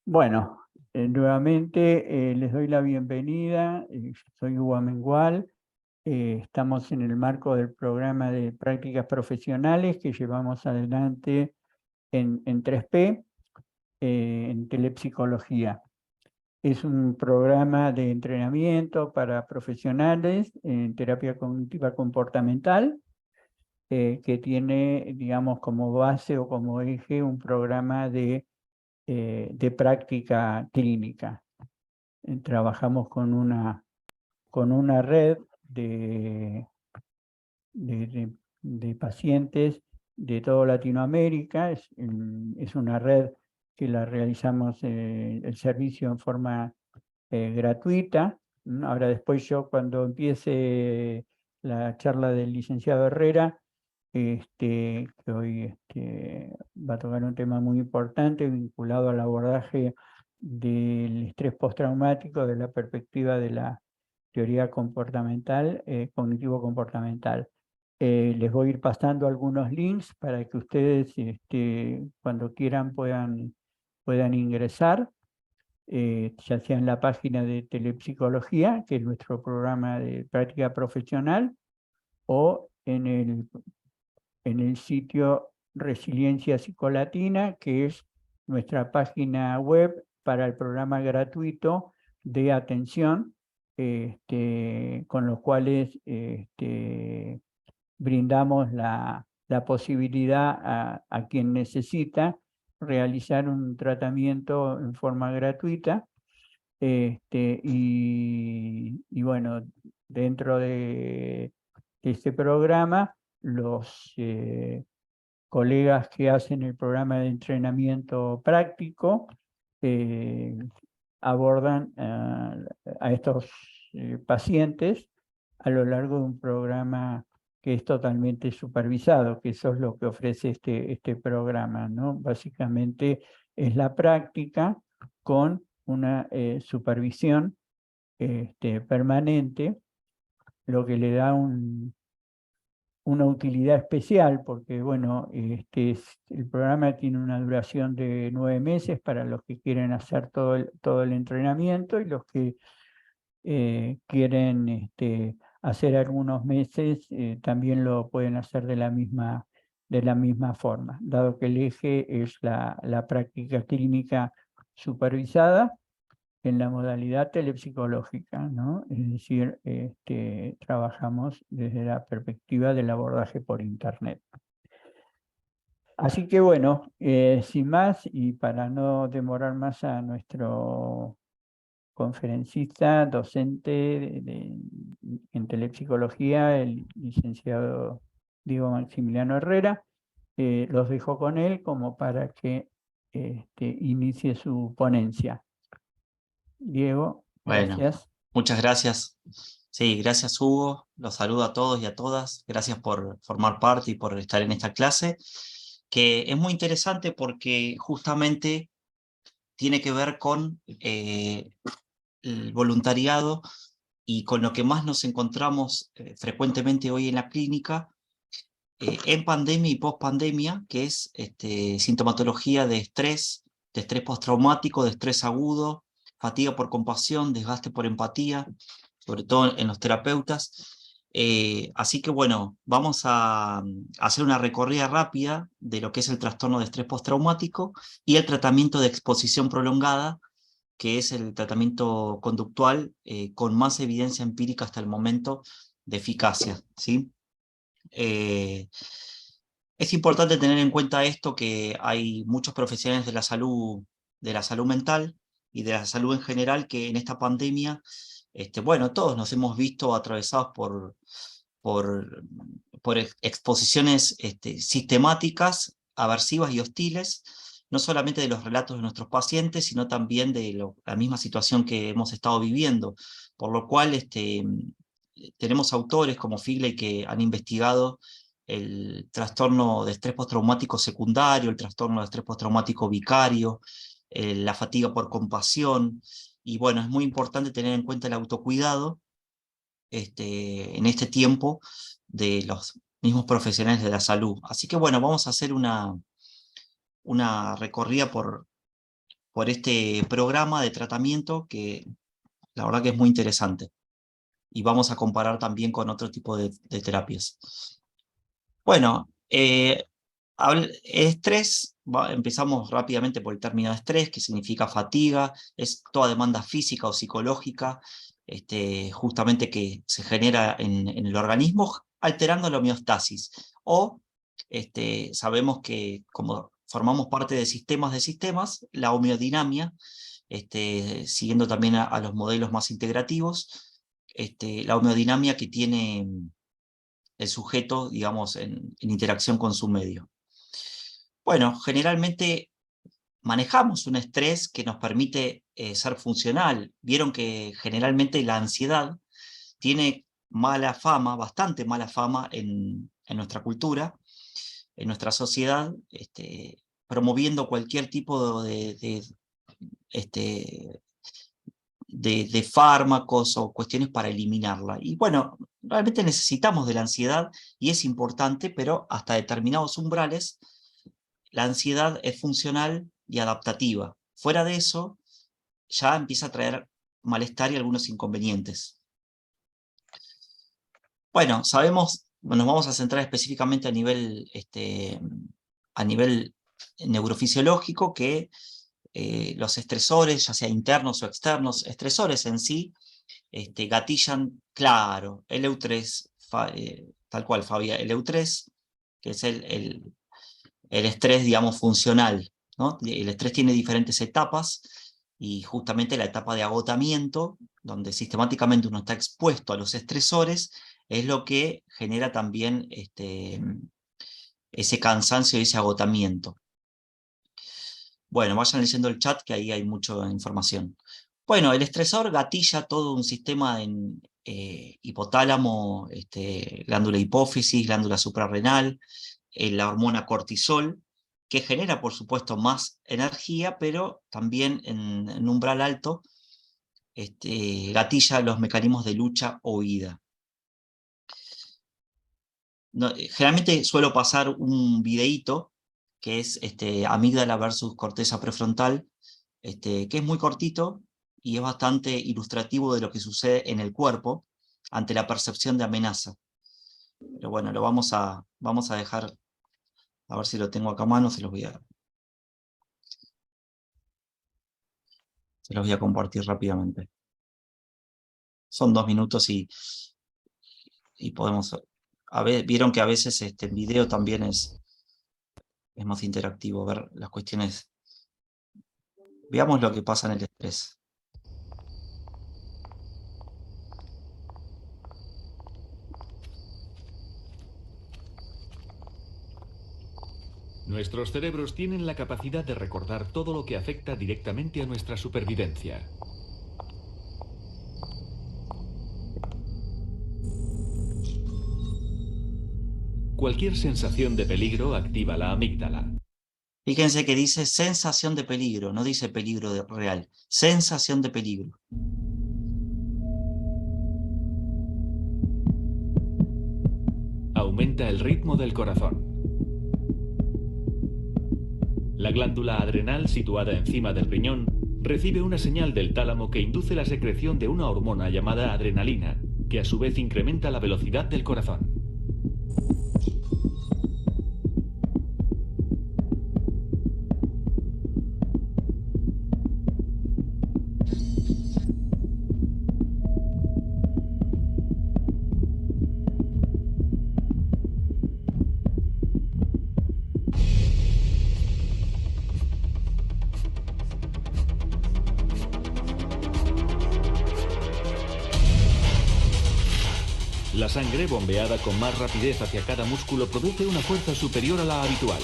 Bueno, nuevamente les doy la bienvenida. Soy Hugo Amengual. Estamos en el marco del programa de prácticas profesionales que llevamos adelante en 3P, en telepsicología. Es un programa de entrenamiento para profesionales en terapia cognitiva comportamental, que tiene, digamos, como base o como eje un programa de práctica clínica. Trabajamos con una red de, de- de pacientes de toda Latinoamérica. Es una red que la realizamos el servicio en forma gratuita. Ahora después yo, cuando empiece la charla del licenciado Herrera, que hoy va a tocar un tema muy importante vinculado al abordaje del estrés postraumático de la perspectiva de la teoría comportamental, cognitivo-comportamental. Les voy a ir pasando algunos links para que ustedes, cuando quieran, puedan ingresar, ya sea en la página de Telepsicología, que es nuestro programa de práctica profesional, o en el sitio Resiliencia Psicolatina, que es nuestra página web para el programa gratuito de atención, con los cuales brindamos la posibilidad a quien necesita realizar un tratamiento en forma gratuita. Y bueno, dentro de este programa, los colegas que hacen el programa de entrenamiento práctico eh, abordan a estos pacientes a lo largo de un programa que es totalmente supervisado, que eso es lo que ofrece este programa, ¿no? Básicamente es la práctica con una supervisión permanente, lo que le da una utilidad especial, porque bueno, el programa tiene una duración de 9 meses para los que quieren hacer todo el entrenamiento, y los que quieren hacer algunos meses también lo pueden hacer de la misma forma, dado que el eje es la práctica clínica supervisada en la modalidad telepsicológica, ¿no? Es decir, trabajamos desde la perspectiva del abordaje por Internet. Así que bueno, sin más, y para no demorar más a nuestro conferencista, docente en telepsicología, el licenciado Diego Maximiliano Herrera, los dejo con él como para que inicie su ponencia. Diego, Bueno, gracias. muchas gracias. Sí, gracias Hugo. Los saludo a todos y a todas. Gracias por formar parte y por estar en esta clase, que es muy interesante porque justamente tiene que ver con el voluntariado y con lo que más nos encontramos frecuentemente hoy en la clínica, en pandemia y post-pandemia, que es sintomatología de estrés postraumático, de estrés agudo, fatiga por compasión, desgaste por empatía, sobre todo en los terapeutas. Así que bueno, vamos a hacer una recorrida rápida de lo que es el trastorno de estrés postraumático y el tratamiento de exposición prolongada, que es el tratamiento conductual con más evidencia empírica hasta el momento de eficacia, ¿sí? Es importante tener en cuenta esto, que hay muchos profesionales de la salud mental y de la salud en general que en esta pandemia, bueno, todos nos hemos visto atravesados por, por exposiciones sistemáticas, aversivas y hostiles, no solamente de los relatos de nuestros pacientes, sino también de la misma situación que hemos estado viviendo, por lo cual tenemos autores como Figley que han investigado el trastorno de estrés postraumático secundario, el trastorno de estrés postraumático vicario, la fatiga por compasión, y bueno, es muy importante tener en cuenta el autocuidado en este tiempo de los mismos profesionales de la salud. Así que bueno, vamos a hacer una recorrida por este programa de tratamiento que la verdad que es muy interesante. Y vamos a comparar también con otro tipo de terapias. Bueno, estrés, empezamos rápidamente por el término de estrés, que significa fatiga, es toda demanda física o psicológica, justamente que se genera en el organismo, alterando la homeostasis. O sabemos que como formamos parte de sistemas, la homeodinamia, siguiendo también a los modelos más integrativos, la homeodinamia que tiene el sujeto, digamos, en interacción con su medio. Bueno, generalmente manejamos un estrés que nos permite ser funcional. Vieron que generalmente la ansiedad tiene mala fama, bastante mala fama en nuestra cultura, en nuestra sociedad, promoviendo cualquier tipo de fármacos o cuestiones para eliminarla. Y bueno, realmente necesitamos de la ansiedad y es importante, pero hasta determinados umbrales, la ansiedad es funcional y adaptativa. Fuera de eso, ya empieza a traer malestar y algunos inconvenientes. Bueno, sabemos, nos vamos a centrar específicamente a nivel neurofisiológico, que los estresores, ya sea internos o externos, estresores en sí, gatillan, claro, el EU3, tal cual, Fabia, el EU3, que es el estrés, digamos, funcional, ¿no? El estrés tiene diferentes etapas, y justamente la etapa de agotamiento, donde sistemáticamente uno está expuesto a los estresores, es lo que genera también ese cansancio y ese agotamiento. Bueno, vayan leyendo el chat, que ahí hay mucha información. Bueno, el estresor gatilla todo un sistema en hipotálamo, glándula hipófisis, glándula suprarrenal, la hormona cortisol, que genera, por supuesto, más energía, pero también en umbral alto gatilla los mecanismos de lucha o huida. No, generalmente suelo pasar un videíto, que es amígdala versus corteza prefrontal, que es muy cortito y es bastante ilustrativo de lo que sucede en el cuerpo ante la percepción de amenaza. Pero bueno, lo vamos a dejar, a ver si lo tengo acá a mano, se los voy a compartir rápidamente. Son 2 minutos y podemos... vieron que a veces el video también es más interactivo, ver las cuestiones. Veamos lo que pasa en el estrés. Nuestros cerebros tienen la capacidad de recordar todo lo que afecta directamente a nuestra supervivencia. Cualquier sensación de peligro activa la amígdala. Fíjense que dice sensación de peligro, no dice peligro real. Sensación de peligro. Aumenta el ritmo del corazón. La glándula adrenal, situada encima del riñón, recibe una señal del tálamo que induce la secreción de una hormona llamada adrenalina, que a su vez incrementa la velocidad del corazón. La sangre, bombeada con más rapidez hacia cada músculo, produce una fuerza superior a la habitual.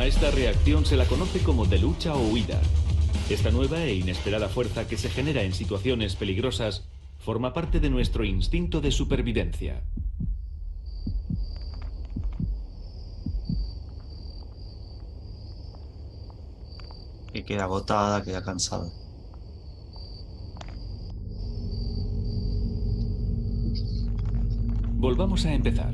A esta reacción se la conoce como de lucha o huida. Esta nueva e inesperada fuerza que se genera en situaciones peligrosas forma parte de nuestro instinto de supervivencia. Que queda agotada, queda cansada. Volvamos a empezar.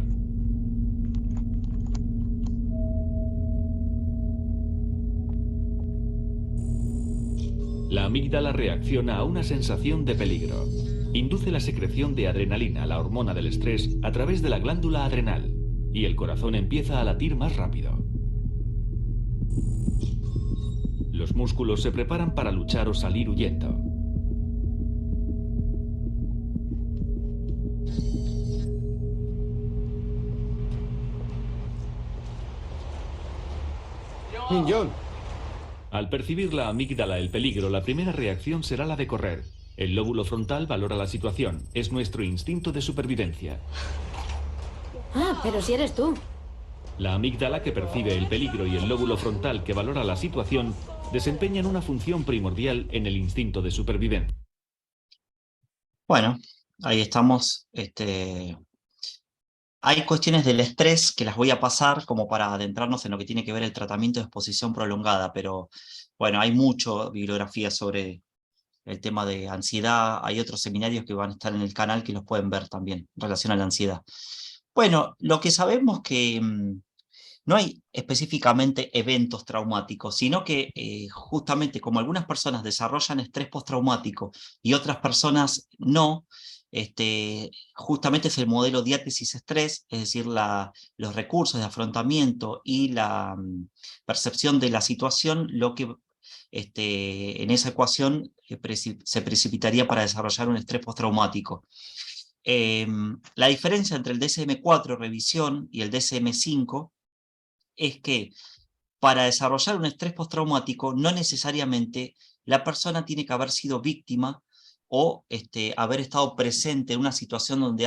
La amígdala reacciona a una sensación de peligro. Induce la secreción de adrenalina, la hormona del estrés, a través de la glándula adrenal, y el corazón empieza a latir más rápido. Los músculos se preparan para luchar o salir huyendo. John. Al percibir la amígdala el peligro, la primera reacción será la de correr. El lóbulo frontal valora la situación. Es nuestro instinto de supervivencia. Ah, pero si eres tú. La amígdala, que percibe el peligro, y el lóbulo frontal, que valora la situación, desempeñan una función primordial en el instinto de supervivencia. Bueno, ahí estamos. Hay cuestiones del estrés que las voy a pasar como para adentrarnos en lo que tiene que ver el tratamiento de exposición prolongada, pero bueno, hay mucha bibliografía sobre el tema de ansiedad. Hay otros seminarios que van a estar en el canal que los pueden ver también en relación a la ansiedad. Bueno, lo que sabemos que no hay específicamente eventos traumáticos, sino que justamente como algunas personas desarrollan estrés postraumático y otras personas no, justamente es el modelo diátesis-estrés, es decir, los recursos de afrontamiento y la percepción de la situación, lo que en esa ecuación se precipitaría para desarrollar un estrés postraumático. La diferencia entre el DSM-4 revisión y el DSM-5 es que para desarrollar un estrés postraumático no necesariamente la persona tiene que haber sido víctima o haber estado presente en una situación donde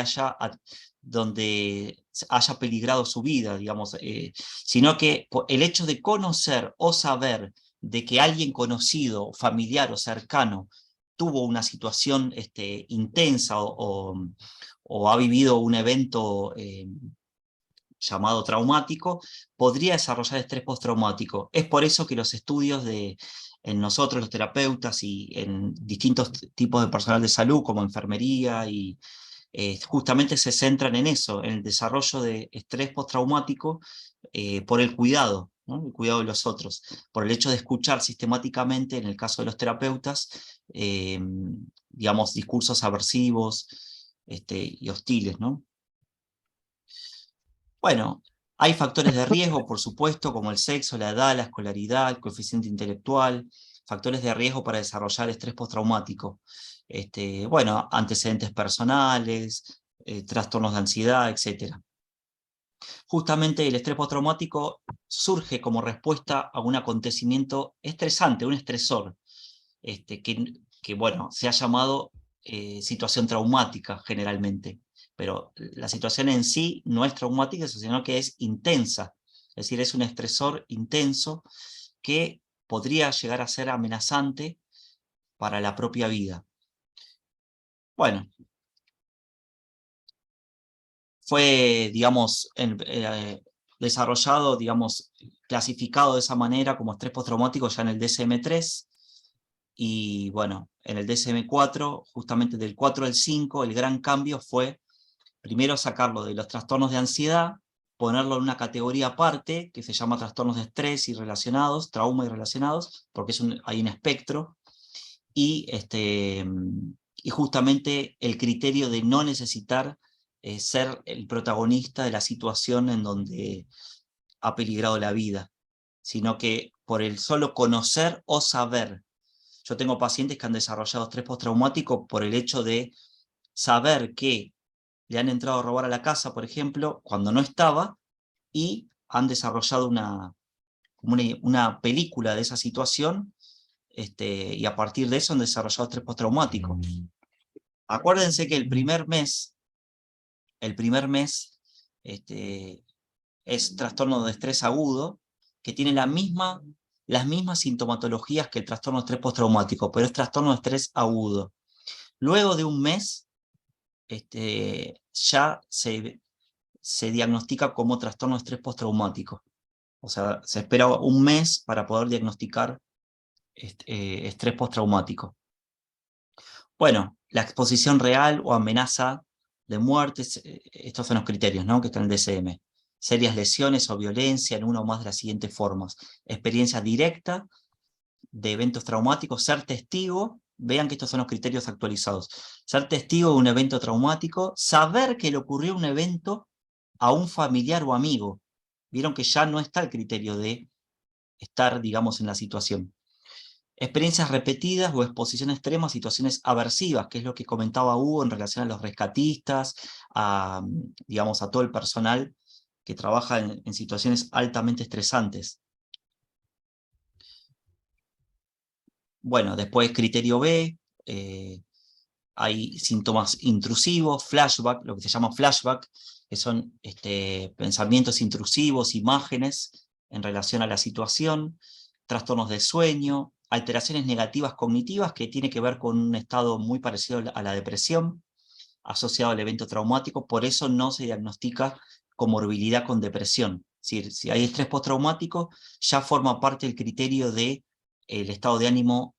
haya peligrado su vida, digamos, sino que el hecho de conocer o saber de que alguien conocido, familiar o cercano tuvo una situación intensa o ha vivido un evento llamado traumático, podría desarrollar estrés postraumático. Es por eso que los estudios en nosotros, los terapeutas, y en distintos tipos de personal de salud, como enfermería, y justamente se centran en eso, en el desarrollo de estrés postraumático por el cuidado, ¿no? El cuidado de los otros, por el hecho de escuchar sistemáticamente, en el caso de los terapeutas, digamos, discursos aversivos y hostiles, ¿no? Bueno, hay factores de riesgo, por supuesto, como el sexo, la edad, la escolaridad, el coeficiente intelectual, factores de riesgo para desarrollar estrés postraumático. Bueno, antecedentes personales, trastornos de ansiedad, etc. Justamente el estrés postraumático surge como respuesta a un acontecimiento estresante, un estresor, que bueno, se ha llamado situación traumática generalmente. Pero la situación en sí no es traumática, sino que es intensa. Es decir, es un estresor intenso que podría llegar a ser amenazante para la propia vida. Bueno, fue, digamos, desarrollado, digamos, clasificado de esa manera como estrés postraumático ya en el DSM-3, y bueno, en el DSM-4, justamente del 4 al 5, el gran cambio fue primero sacarlo de los trastornos de ansiedad, ponerlo en una categoría aparte, que se llama trastornos de estrés y relacionados, trauma y relacionados, porque hay un espectro, y justamente el criterio de no necesitar ser el protagonista de la situación en donde ha peligrado la vida, sino que por el solo conocer o saber. Yo tengo pacientes que han desarrollado estrés postraumático por el hecho de saber que le han entrado a robar a la casa, por ejemplo, cuando no estaba, y han desarrollado una película de esa situación, y a partir de eso han desarrollado estrés postraumático. Acuérdense que el primer mes es trastorno de estrés agudo, que tiene las mismas sintomatologías que el trastorno de estrés postraumático, pero es trastorno de estrés agudo. Luego de un mes, ya se diagnostica como trastorno de estrés postraumático. O sea, se espera un mes para poder diagnosticar estrés postraumático. Bueno, la exposición real o amenaza de muerte, estos son los criterios, ¿no?, que están en el DSM. Serias lesiones o violencia en una o más de las siguientes formas. Experiencia directa de eventos traumáticos, ser testigo, vean que estos son los criterios actualizados. Ser testigo de un evento traumático, saber que le ocurrió un evento a un familiar o amigo. Vieron que ya no está el criterio de estar, digamos, en la situación. Experiencias repetidas o exposición extrema a situaciones aversivas, que es lo que comentaba Hugo en relación a los rescatistas, digamos, a todo el personal que trabaja en situaciones altamente estresantes. Bueno, después criterio B, hay síntomas intrusivos, flashback, lo que se llama flashback, que son pensamientos intrusivos, imágenes en relación a la situación, trastornos de sueño, alteraciones negativas cognitivas, que tiene que ver con un estado muy parecido a la depresión, asociado al evento traumático, por eso no se diagnostica comorbilidad con depresión. Es decir, si hay estrés postraumático, ya forma parte del criterio del estado de ánimo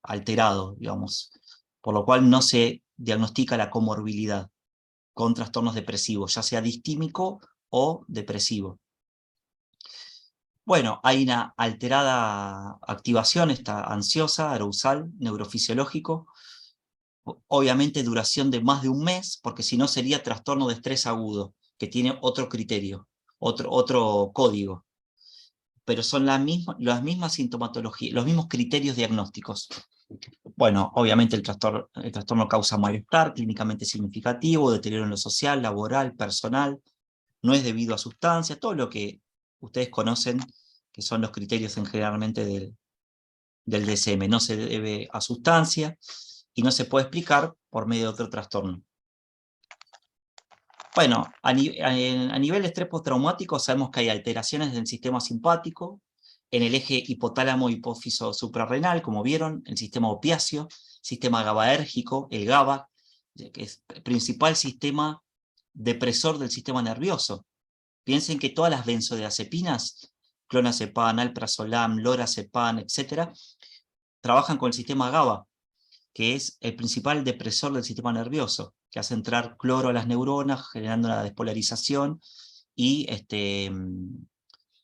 alterado, digamos, por lo cual no se diagnostica la comorbilidad con trastornos depresivos, ya sea distímico o depresivo. Bueno, hay una alterada activación, está ansiosa, arousal, neurofisiológico, obviamente duración de más de un mes, porque si no sería trastorno de estrés agudo, que tiene otro criterio, otro código. Pero son las mismas sintomatologías, los mismos criterios diagnósticos. Bueno, obviamente el trastorno causa malestar clínicamente significativo, deterioro en lo social, laboral, personal, no es debido a sustancias, todo lo que ustedes conocen, que son los criterios generalmente del DSM, no se debe a sustancia y no se puede explicar por medio de otro trastorno. Bueno, a nivel de estrés postraumático sabemos que hay alteraciones del sistema simpático, en el eje hipotálamo-hipófiso suprarrenal, como vieron, el sistema opiáceo, sistema GABAérgico, el GABA, que es el principal sistema depresor del sistema nervioso. Piensen que todas las benzodiazepinas, clonazepam, alprazolam, lorazepam, etc., trabajan con el sistema GABA, que es el principal depresor del sistema nervioso, que hace entrar cloro a las neuronas, generando una despolarización y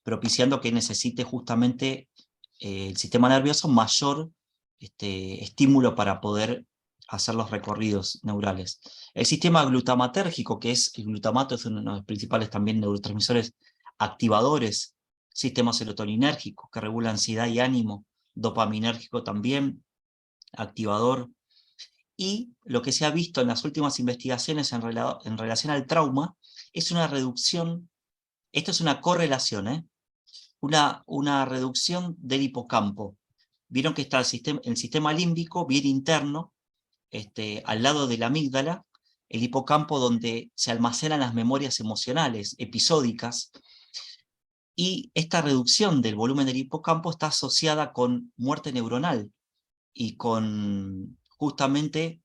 propiciando que necesite justamente el sistema nervioso mayor estímulo para poder hacer los recorridos neurales. El sistema glutamatérgico, que es el glutamato, es uno de los principales también neurotransmisores activadores, sistema serotoninérgico, que regula ansiedad y ánimo, dopaminérgico también, activador, y lo que se ha visto en las últimas investigaciones en relación al trauma, es una reducción, esto es una correlación, una reducción del hipocampo. Vieron que está el sistema límbico bien interno, al lado de la amígdala, el hipocampo donde se almacenan las memorias emocionales, episódicas, y esta reducción del volumen del hipocampo está asociada con muerte neuronal y con justamente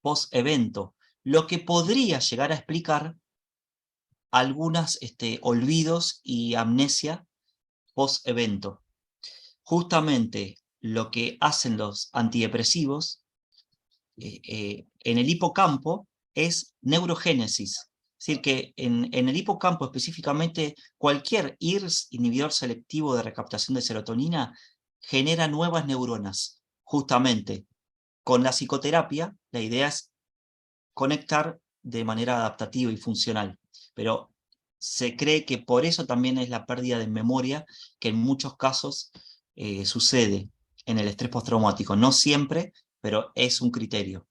post-evento, lo que podría llegar a explicar algunos olvidos y amnesia post-evento. Justamente lo que hacen los antidepresivos en el hipocampo es neurogénesis. Es decir, que en el hipocampo específicamente cualquier IRS, inhibidor selectivo de recaptación de serotonina, genera nuevas neuronas. Justamente con la psicoterapia, la idea es conectar de manera adaptativa y funcional. Pero se cree que por eso también es la pérdida de memoria que en muchos casos sucede en el estrés postraumático. No siempre, pero es un criterio.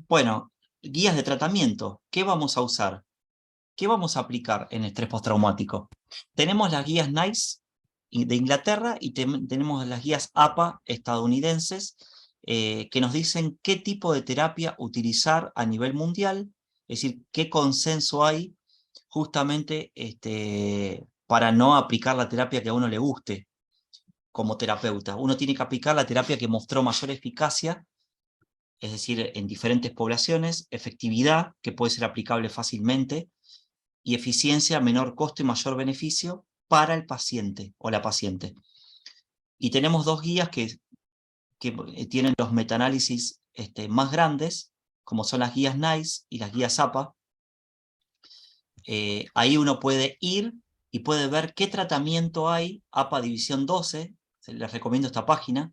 Bueno, guías de tratamiento. ¿Qué vamos a usar? ¿Qué vamos a aplicar en estrés postraumático? Tenemos las guías NICE de Inglaterra y tenemos las guías APA estadounidenses que nos dicen qué tipo de terapia utilizar a nivel mundial, es decir, qué consenso hay justamente para no aplicar la terapia que a uno le guste como terapeuta. Uno tiene que aplicar la terapia que mostró mayor eficacia, es decir, en diferentes poblaciones, efectividad, que puede ser aplicable fácilmente, y eficiencia, menor costo y mayor beneficio para el paciente o la paciente. Y tenemos dos guías que tienen los metaanálisis más grandes, como son las guías NICE y las guías APA. Ahí uno puede ir y puede ver qué tratamiento hay, APA División 12, les recomiendo esta página,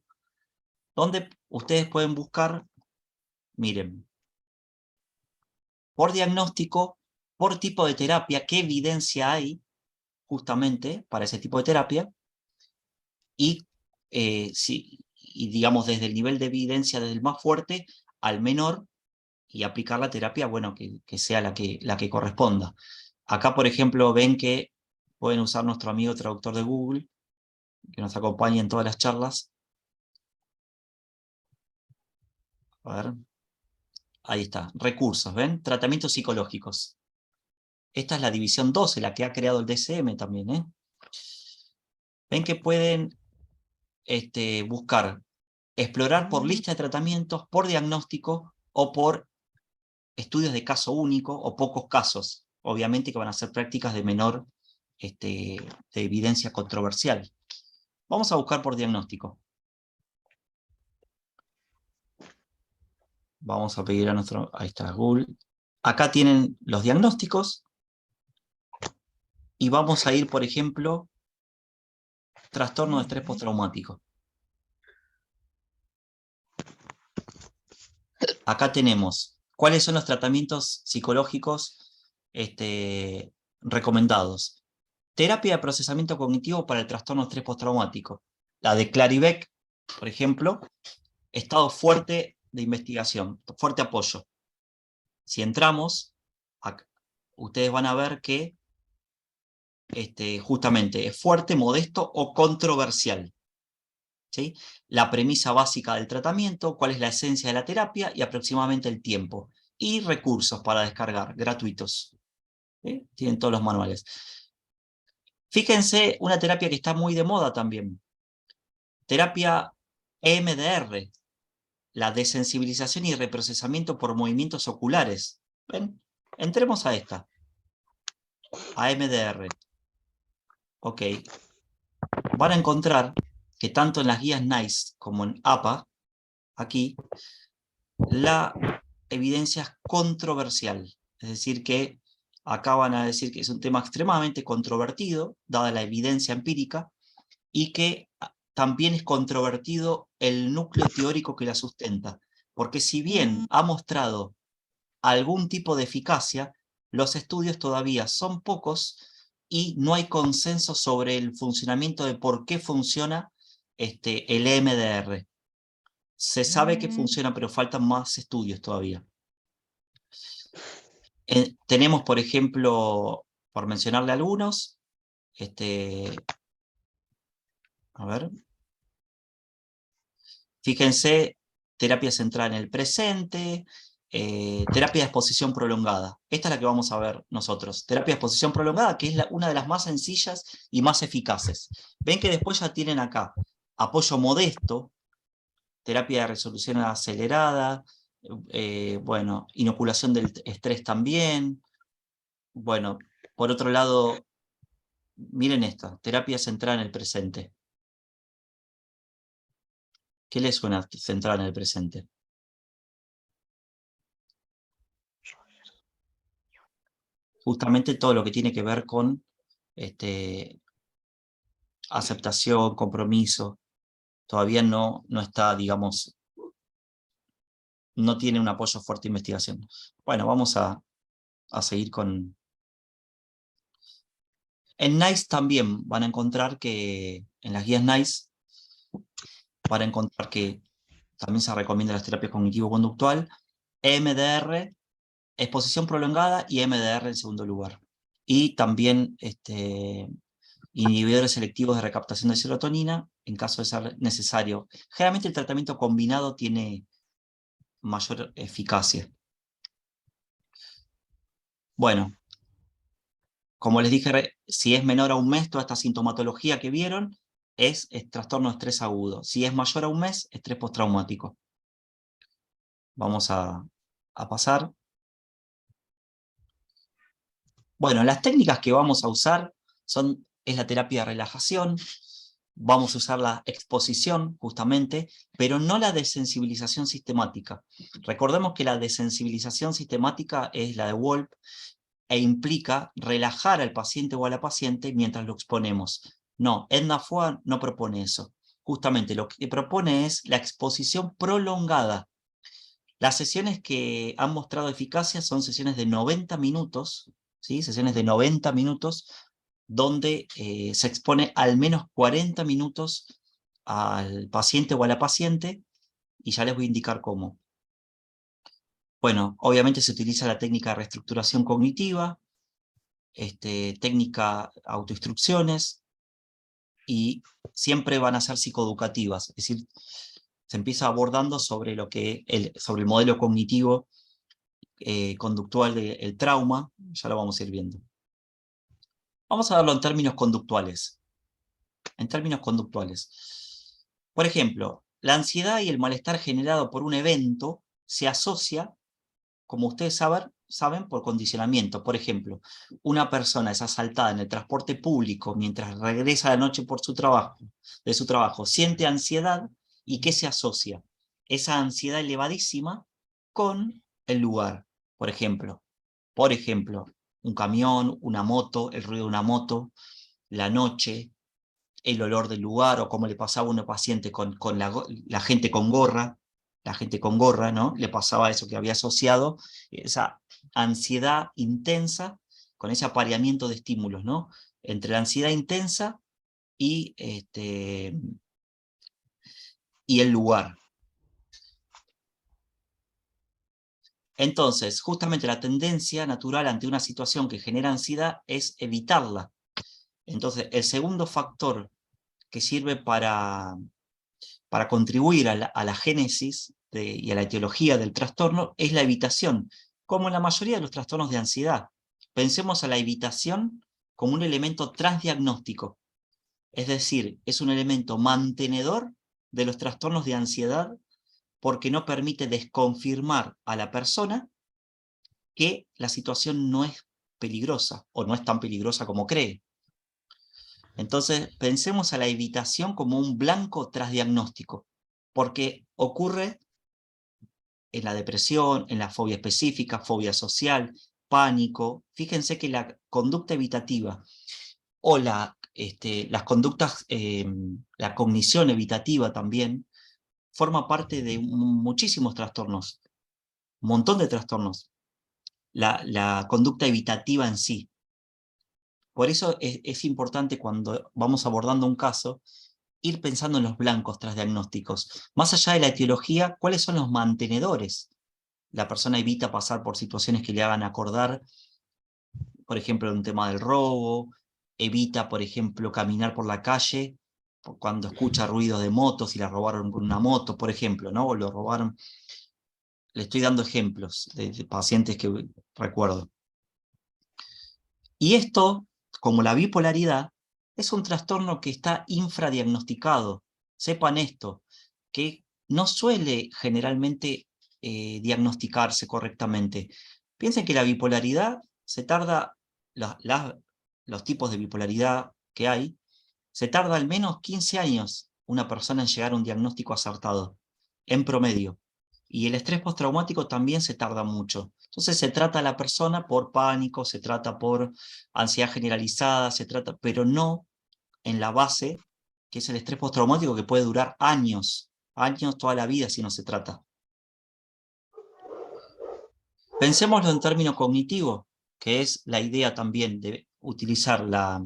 donde ustedes pueden buscar, miren, por diagnóstico, por tipo de terapia, qué evidencia hay justamente para ese tipo de terapia, y, digamos desde el nivel de evidencia, desde el más fuerte al menor, y aplicar la terapia, bueno, que sea la que corresponda. Acá, por ejemplo, ven que pueden usar nuestro amigo traductor de Google, que nos acompaña en todas las charlas. A ver. Ahí está, recursos, ¿ven? Tratamientos psicológicos. Esta es la división 12, la que ha creado el DSM también, ¿eh? Ven que pueden buscar, explorar por lista de tratamientos, por diagnóstico o por estudios de caso único o pocos casos. Obviamente que van a ser prácticas de menor de evidencia controversial. Vamos a buscar por diagnóstico. Vamos a pedir a nuestro... Ahí está, Google. Acá tienen los diagnósticos. Y vamos a ir, por ejemplo, trastorno de estrés postraumático. Acá tenemos cuáles son los tratamientos psicológicos recomendados. Terapia de procesamiento cognitivo para el trastorno de estrés postraumático. La de Claribeck, por ejemplo, estado fuerte de investigación, fuerte apoyo. Si entramos, acá, ustedes van a ver que justamente es fuerte, modesto o controversial. ¿Sí? La premisa básica del tratamiento, cuál es la esencia de la terapia y aproximadamente el tiempo. Y recursos para descargar, gratuitos. ¿Sí? Tienen todos los manuales. Fíjense, una terapia que está muy de moda también. Terapia EMDR, la desensibilización y reprocesamiento por movimientos oculares. ¿Ven? Entremos a esta. A EMDR. Ok. Van a encontrar que tanto en las guías NICE como en APA, aquí, la evidencia es controversial. Es decir, que acá van a decir que es un tema extremadamente controvertido, dada la evidencia empírica, y que también es controvertido el núcleo teórico que la sustenta. Porque si bien ha mostrado algún tipo de eficacia, los estudios todavía son pocos y no hay consenso sobre el funcionamiento de por qué funciona el EMDR. Se sabe que funciona, pero faltan más estudios todavía. Tenemos, por ejemplo, por mencionarle algunos, a ver, fíjense, terapia centrada en el presente, terapia de exposición prolongada. Esta es la que vamos a ver nosotros. Terapia de exposición prolongada, que es una de las más sencillas y más eficaces. Ven que después ya tienen acá apoyo modesto, terapia de resolución acelerada, bueno, inoculación del estrés también. Bueno, por otro lado, miren esta, terapia centrada en el presente. ¿Qué les suena centrada en el presente? Justamente todo lo que tiene que ver con aceptación, compromiso, todavía no está, digamos, no tiene un apoyo fuerte de investigación. Bueno, vamos a seguir con... En NICE también van a encontrar que, en las guías NICE, van a encontrar que también se recomienda las terapias cognitivo-conductual, EMDR, exposición prolongada y EMDR en segundo lugar. Y también inhibidores selectivos de recaptación de serotonina, en caso de ser necesario. Generalmente el tratamiento combinado tiene mayor eficacia. Bueno, como les dije, si es menor a un mes, toda esta sintomatología que vieron es trastorno de estrés agudo. Si es mayor a un mes, estrés postraumático. Vamos a pasar. Bueno, las técnicas que vamos a usar es la terapia de relajación, vamos a usar la exposición, justamente, pero no la desensibilización sistemática. Recordemos que la desensibilización sistemática es la de Wolf, e implica relajar al paciente o a la paciente mientras lo exponemos. No, Edna Foa no propone eso. Justamente lo que propone es la exposición prolongada. Las sesiones que han mostrado eficacia son sesiones de 90 minutos, ¿sí? Sesiones de 90 minutos, donde se expone al menos 40 minutos al paciente o a la paciente, y ya les voy a indicar cómo. Bueno, obviamente se utiliza la técnica de reestructuración cognitiva, técnica autoinstrucciones, y siempre van a ser psicoeducativas, es decir, se empieza abordando sobre sobre el modelo cognitivo conductual del trauma, ya lo vamos a ir viendo. Vamos a verlo en términos conductuales. En términos conductuales. Por ejemplo, la ansiedad y el malestar generado por un evento se asocia, como ustedes saben, por condicionamiento. Por ejemplo, una persona es asaltada en el transporte público mientras regresa a la noche de su trabajo, siente ansiedad, ¿y qué se asocia? Esa ansiedad elevadísima con el lugar. Por ejemplo, un camión, una moto, el ruido de una moto, la noche, el olor del lugar, o como le pasaba a una paciente con la gente con gorra, ¿no? Le pasaba eso, que había asociado esa ansiedad intensa con ese apareamiento de estímulos, ¿no? Entre la ansiedad intensa y el lugar. Entonces, justamente la tendencia natural ante una situación que genera ansiedad es evitarla. Entonces, el segundo factor que sirve para contribuir a la génesis y a la etiología del trastorno es la evitación, como en la mayoría de los trastornos de ansiedad. Pensemos a la evitación como un elemento transdiagnóstico, es decir, es un elemento mantenedor de los trastornos de ansiedad porque no permite desconfirmar a la persona que la situación no es peligrosa o no es tan peligrosa como cree. Entonces, pensemos a la evitación como un blanco transdiagnóstico, porque ocurre en la depresión, en la fobia específica, fobia social, pánico. Fíjense que la conducta evitativa o las conductas, la cognición evitativa también, forma parte de muchísimos trastornos, un montón de trastornos, la conducta evitativa en sí. Por eso es importante, cuando vamos abordando un caso, ir pensando en los blancos transdiagnósticos. Más allá de la etiología, ¿cuáles son los mantenedores? La persona evita pasar por situaciones que le hagan acordar, por ejemplo, un tema del robo, evita, por ejemplo, caminar por la calle cuando escucha ruidos de motos y la robaron con una moto, por ejemplo, ¿no? O lo robaron. Le estoy dando ejemplos de pacientes que recuerdo. Y esto, como la bipolaridad, es un trastorno que está infradiagnosticado. Sepan esto, que no suele generalmente diagnosticarse correctamente. Piensen que la bipolaridad se tarda, los tipos de bipolaridad que hay, se tarda al menos 15 años una persona en llegar a un diagnóstico acertado, en promedio. Y el estrés postraumático también se tarda mucho. Entonces se trata a la persona por pánico, se trata por ansiedad generalizada, pero no en la base, que es el estrés postraumático, que puede durar años, toda la vida si no se trata. Pensémoslo en términos cognitivos, que es la idea también de utilizar la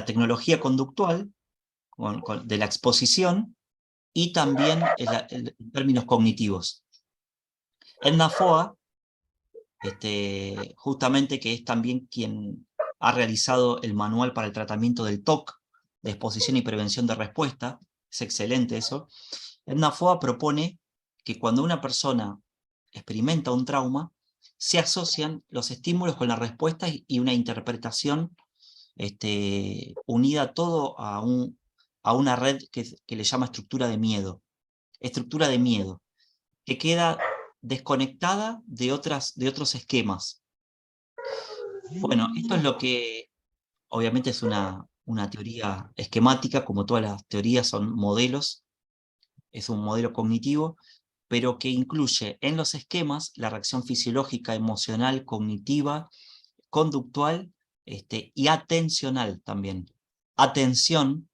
tecnología conductual de la exposición, y también en términos cognitivos. Edna Foa, justamente, que es también quien ha realizado el manual para el tratamiento del TOC, de exposición y prevención de respuesta, es excelente eso. Edna Foa propone que cuando una persona experimenta un trauma, se asocian los estímulos con las respuestas y una interpretación unida todo a una red que le llama estructura de miedo. Estructura de miedo, que queda desconectada de otros esquemas. Bueno, esto es lo que obviamente es una teoría esquemática, como todas las teorías son modelos, es un modelo cognitivo, pero que incluye en los esquemas la reacción fisiológica, emocional, cognitiva, conductual y atencional también. Atención,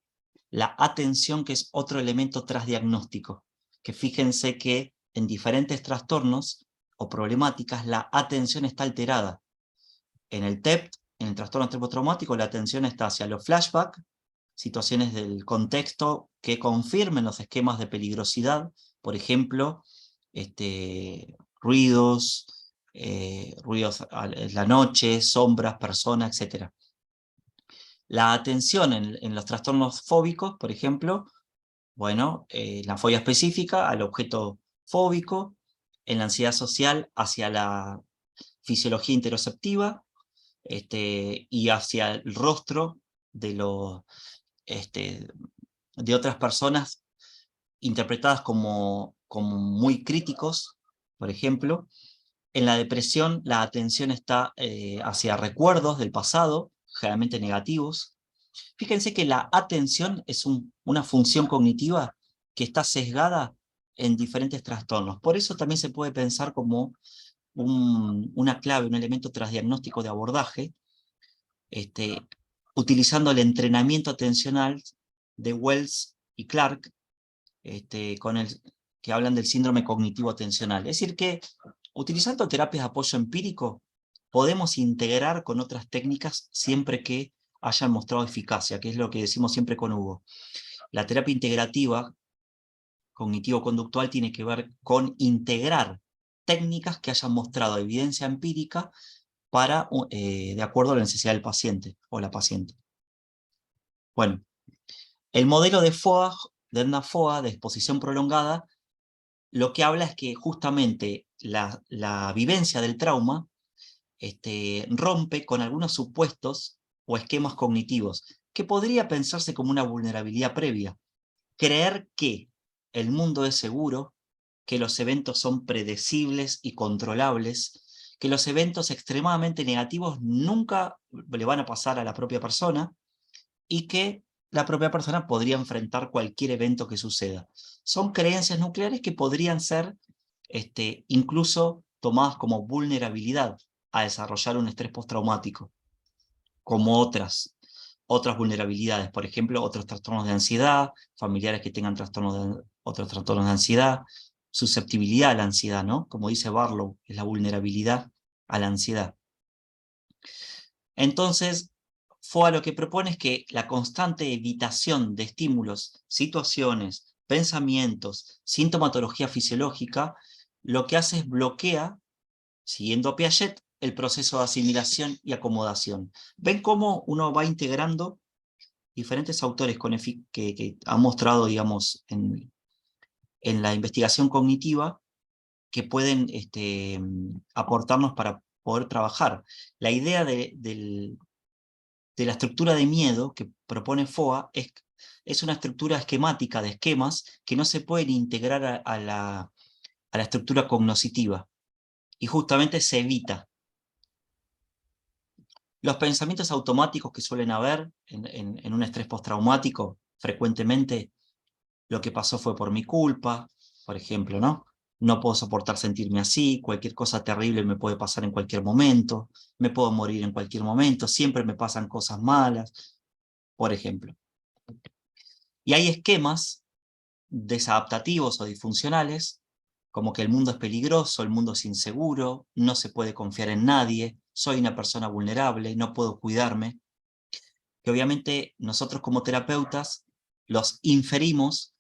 la atención que es otro elemento trasdiagnóstico, que fíjense que en diferentes trastornos o problemáticas la atención está alterada. En el TEPT, en el trastorno estrés-postraumático, la atención está hacia los flashbacks, situaciones del contexto que confirmen los esquemas de peligrosidad, por ejemplo, ruidos en la noche, sombras, personas, etc. La atención en los trastornos fóbicos, por ejemplo, bueno, la fobia específica al objeto fóbico, en la ansiedad social hacia la fisiología interoceptiva, y hacia el rostro de otras personas interpretadas como muy críticos, por ejemplo. En la depresión la atención está hacia recuerdos del pasado, generalmente negativos. Fíjense que la atención es una función cognitiva que está sesgada en diferentes trastornos. Por eso también se puede pensar como una clave, un elemento trasdiagnóstico de abordaje, utilizando el entrenamiento atencional de Wells y Clark, que hablan del síndrome cognitivo atencional. Es decir que, utilizando terapias de apoyo empírico, podemos integrar con otras técnicas siempre que hayan mostrado eficacia, que es lo que decimos siempre con Hugo. La terapia integrativa cognitivo-conductual tiene que ver con integrar técnicas que hayan mostrado evidencia empírica de acuerdo a la necesidad del paciente o la paciente. Bueno, el modelo de FOA, de Edna Foa, de exposición prolongada, lo que habla es que justamente la vivencia del trauma rompe con algunos supuestos o esquemas cognitivos, que podría pensarse como una vulnerabilidad previa. Creer que el mundo es seguro, que los eventos son predecibles y controlables, que los eventos extremadamente negativos nunca le van a pasar a la propia persona, y que la propia persona podría enfrentar cualquier evento que suceda. Son creencias nucleares que podrían ser incluso tomadas como vulnerabilidad a desarrollar un estrés postraumático, como otras vulnerabilidades, por ejemplo, otros trastornos de ansiedad, familiares que tengan otros trastornos de ansiedad, susceptibilidad a la ansiedad, ¿no? Como dice Barlow, es la vulnerabilidad a la ansiedad. Entonces, FOA lo que propone es que la constante evitación de estímulos, situaciones, pensamientos, sintomatología fisiológica, lo que hace es bloquea, siguiendo a Piaget, el proceso de asimilación y acomodación. ¿Ven cómo uno va integrando diferentes autores que han mostrado, digamos, en la investigación cognitiva, que pueden aportarnos para poder trabajar? La idea de la estructura de miedo que propone FOA es una estructura esquemática de esquemas que no se pueden integrar a la estructura cognoscitiva, y justamente se evita. Los pensamientos automáticos que suelen haber en un estrés postraumático, frecuentemente, lo que pasó fue por mi culpa, por ejemplo, ¿no? No puedo soportar sentirme así, cualquier cosa terrible me puede pasar en cualquier momento, me puedo morir en cualquier momento, siempre me pasan cosas malas, por ejemplo. Y hay esquemas desadaptativos o disfuncionales, como que el mundo es peligroso, el mundo es inseguro, no se puede confiar en nadie, soy una persona vulnerable, no puedo cuidarme, que obviamente nosotros como terapeutas los inferimos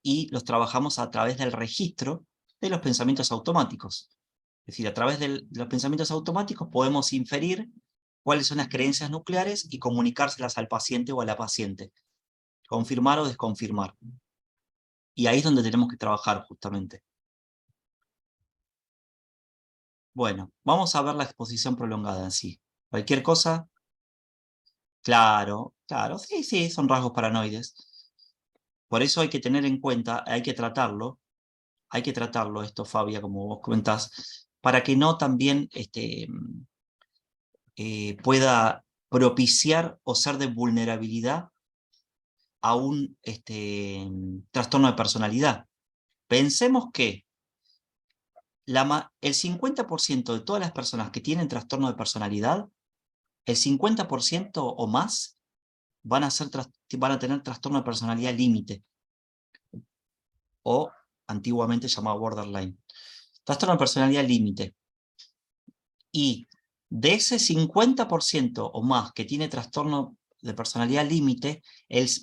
y los trabajamos a través del registro de los pensamientos automáticos. Es decir, a través de los pensamientos automáticos podemos inferir cuáles son las creencias nucleares y comunicárselas al paciente o a la paciente, confirmar o desconfirmar. Y ahí es donde tenemos que trabajar justamente. Bueno, vamos a ver la exposición prolongada en sí. Cualquier cosa, claro, claro, sí, sí, son rasgos paranoides. Por eso hay que tener en cuenta, hay que tratarlo esto, Fabia, como vos comentás, para que no también pueda propiciar o ser de vulnerabilidad a un trastorno de personalidad. Pensemos que el 50% de todas las personas que tienen trastorno de personalidad, el 50% o más van a tener trastorno de personalidad límite, o antiguamente llamado borderline. Trastorno de personalidad límite. Y de ese 50% o más que tiene trastorno de personalidad límite,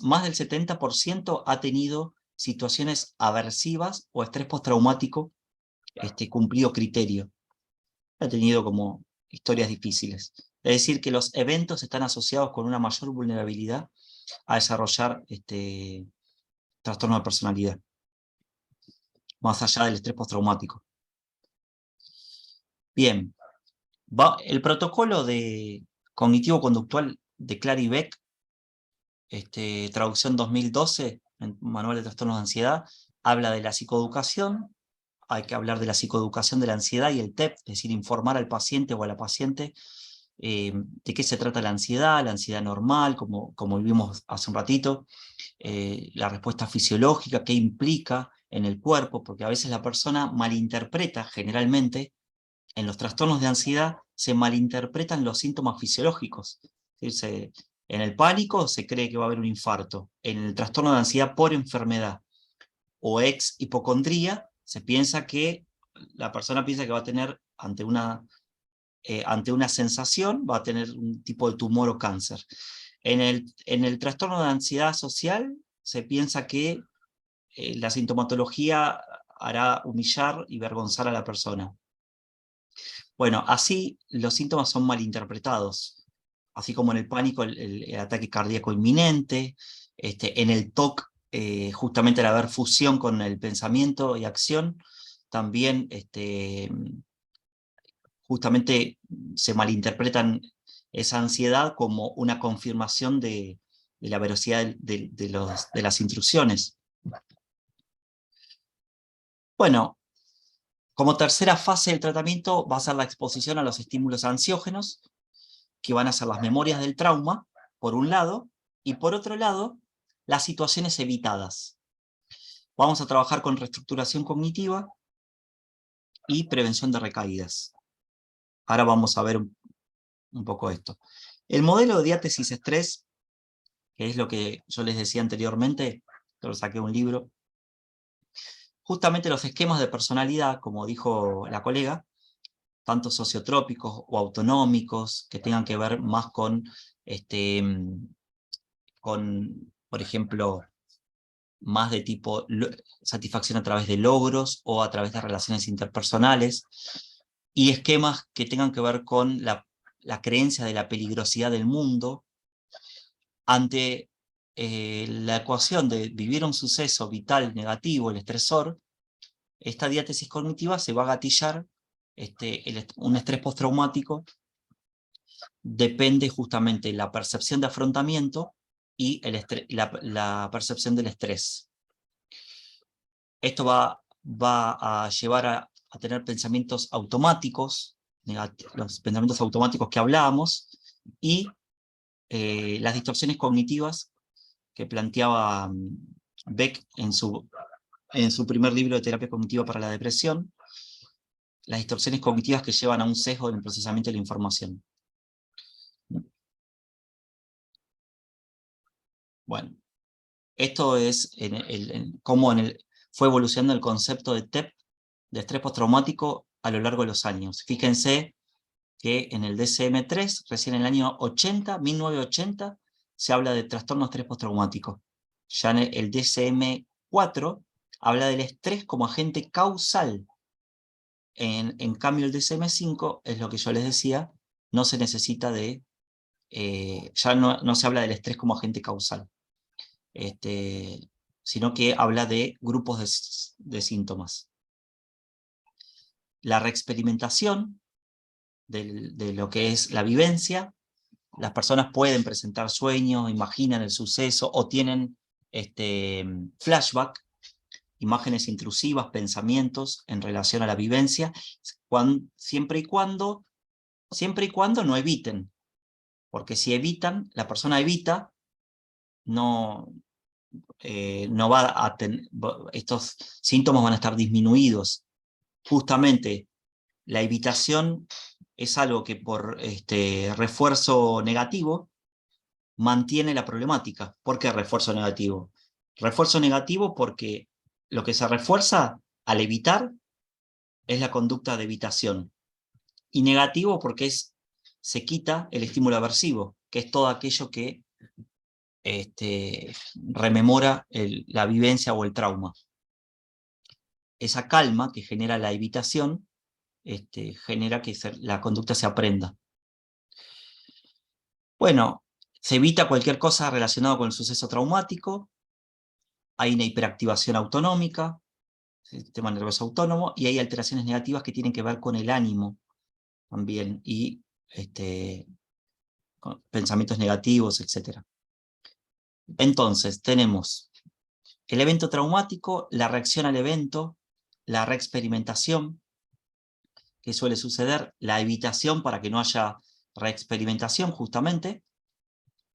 más del 70% ha tenido situaciones aversivas o estrés postraumático cumplido criterio. Ha tenido como historias difíciles. Es decir, que los eventos están asociados con una mayor vulnerabilidad a desarrollar trastorno de personalidad, más allá del estrés postraumático. Bien, el protocolo de cognitivo-conductual de Clary Beck, traducción 2012, en Manual de Trastornos de Ansiedad, habla de la psicoeducación. Hay que hablar de la psicoeducación de la ansiedad y el TEP, es decir, informar al paciente o a la paciente de qué se trata la ansiedad normal, como vimos hace un ratito, la respuesta fisiológica, qué implica en el cuerpo, porque a veces la persona malinterpreta, generalmente, en los trastornos de ansiedad se malinterpretan los síntomas fisiológicos. Es decir, en el pánico se cree que va a haber un infarto, en el trastorno de ansiedad por enfermedad o ex hipocondría, la persona piensa que va a tener ante una sensación, va a tener un tipo de tumor o cáncer. En el trastorno de ansiedad social se piensa que la sintomatología hará humillar y vergonzar a la persona. Bueno, así los síntomas son malinterpretados, así como en el pánico el ataque cardíaco inminente, en el TOC justamente al haber fusión con el pensamiento y acción, también justamente se malinterpretan esa ansiedad como una confirmación de la veracidad de las intrusiones. Bueno, como tercera fase del tratamiento va a ser la exposición a los estímulos ansiógenos, que van a ser las memorias del trauma, por un lado, y por otro lado, las situaciones evitadas. Vamos a trabajar con reestructuración cognitiva y prevención de recaídas. Ahora vamos a ver un poco esto. El modelo de diátesis-estrés, que es lo que yo les decía anteriormente, yo lo saqué de un libro, justamente los esquemas de personalidad, como dijo la colega, tanto sociotrópicos o autonómicos, que tengan que ver más con, por ejemplo, más de tipo satisfacción a través de logros o a través de relaciones interpersonales, y esquemas que tengan que ver con la creencia de la peligrosidad del mundo ante la ecuación de vivir un suceso vital negativo, el estresor. Esta diátesis cognitiva se va a gatillar un estrés postraumático. Depende justamente de la percepción de afrontamiento y la percepción del estrés. Esto va a llevar a tener pensamientos automáticos, los pensamientos automáticos que hablábamos, y las distorsiones cognitivas que planteaba Beck en su primer libro de terapia cognitiva para la depresión, las distorsiones cognitivas que llevan a un sesgo en el procesamiento de la información. Bueno, esto es cómo fue evolucionando el concepto de TEP, de estrés postraumático, a lo largo de los años. Fíjense que en el DSM-3, recién en el año 1980, se habla de trastorno de estrés postraumático. Ya en el DSM-4 habla del estrés como agente causal. En cambio el DSM-5, es lo que yo les decía, no se necesita ya no se habla del estrés como agente causal, sino que habla de grupos de síntomas. la reexperimentación de lo que es la vivencia. Las personas pueden presentar sueños, imaginan el suceso o tienen flashback, imágenes intrusivas, pensamientos en relación a la vivencia, siempre y cuando no eviten. Porque si evitan, la persona evita, no va a tener, estos síntomas van a estar disminuidos. Justamente la evitación es algo que por refuerzo negativo mantiene la problemática. ¿Por qué refuerzo negativo? Refuerzo negativo porque lo que se refuerza al evitar es la conducta de evitación. Y negativo porque se quita el estímulo aversivo, que es todo aquello que rememora la vivencia o el trauma. Esa calma que genera la evitación genera que la conducta se aprenda. Bueno, se evita cualquier cosa relacionada con el suceso traumático, hay una hiperactivación autonómica, sistema nervioso autónomo, y hay alteraciones negativas que tienen que ver con el ánimo también, y con pensamientos negativos, etc. Entonces, tenemos el evento traumático, la reacción al evento, la reexperimentación, que suele suceder, la evitación para que no haya reexperimentación justamente,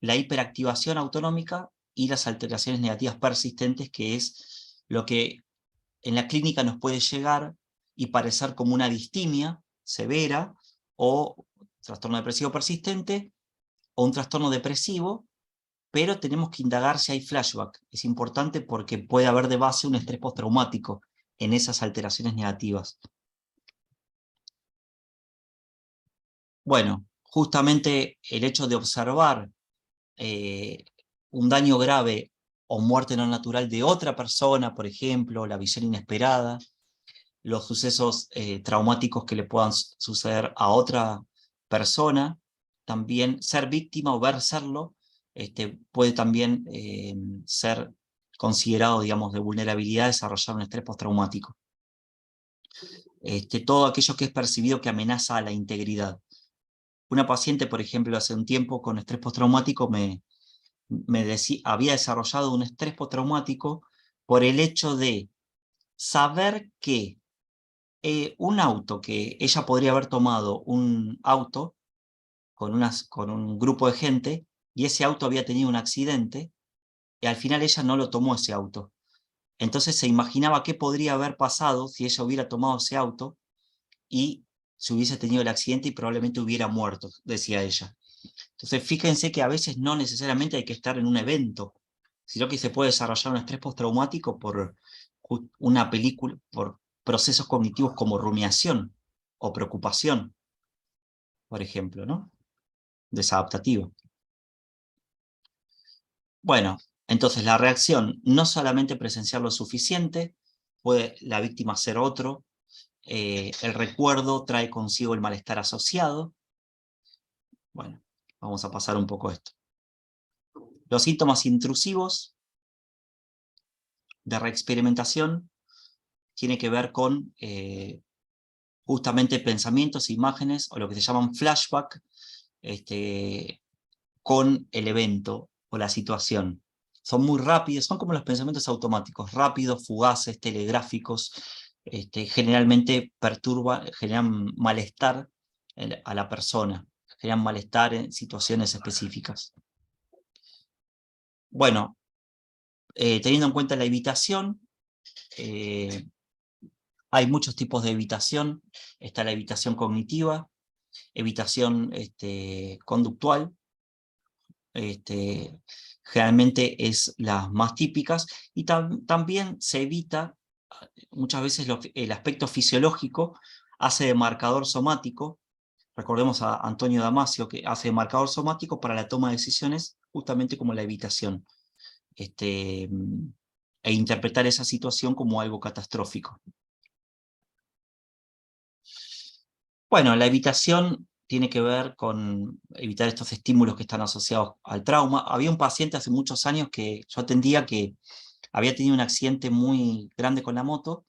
la hiperactivación autonómica y las alteraciones negativas persistentes, que es lo que en la clínica nos puede llegar y parecer como una distimia severa o trastorno depresivo persistente o un trastorno depresivo, pero tenemos que indagar si hay flashback. Es importante porque puede haber de base un estrés postraumático en esas alteraciones negativas. Bueno, justamente el hecho de observar un daño grave o muerte no natural de otra persona, por ejemplo, la visión inesperada, los sucesos traumáticos que le puedan suceder a otra persona, también ser víctima o ver serlo, puede también ser considerado, digamos, de vulnerabilidad, desarrollar un estrés postraumático. Todo aquello que es percibido que amenaza a la integridad. Una paciente, por ejemplo, hace un tiempo con estrés postraumático había desarrollado un estrés postraumático por el hecho de saber que un auto, que ella podría haber tomado un auto con un grupo de gente, y ese auto había tenido un accidente, y al final ella no lo tomó ese auto. Entonces se imaginaba qué podría haber pasado si ella hubiera tomado ese auto, y se hubiese tenido el accidente y probablemente hubiera muerto, decía ella. Entonces fíjense que a veces no necesariamente hay que estar en un evento, sino que se puede desarrollar un estrés postraumático por una película, por procesos cognitivos como rumiación o preocupación, por ejemplo, ¿no? Desadaptativo. Bueno, entonces la reacción, no solamente presenciar lo suficiente, puede la víctima ser otro, el recuerdo trae consigo el malestar asociado. Bueno, vamos a pasar un poco esto. Los síntomas intrusivos de reexperimentación tiene que ver con justamente pensamientos, imágenes, o lo que se llaman flashback, con el evento o la situación. Son muy rápidos, son como los pensamientos automáticos, rápidos, fugaces, telegráficos, generalmente generan malestar a la persona, generan malestar en situaciones específicas. Bueno, teniendo en cuenta la evitación, hay muchos tipos de evitación. Está la evitación cognitiva, evitación conductual, generalmente es las más típicas, y también se evita, muchas veces el aspecto fisiológico hace de marcador somático. Recordemos a Antonio Damasio, que hace de marcador somático para la toma de decisiones, justamente como la evitación, e interpretar esa situación como algo catastrófico. Bueno, la evitación tiene que ver con evitar estos estímulos que están asociados al trauma. Había un paciente hace muchos años que yo atendía que había tenido un accidente muy grande con la moto,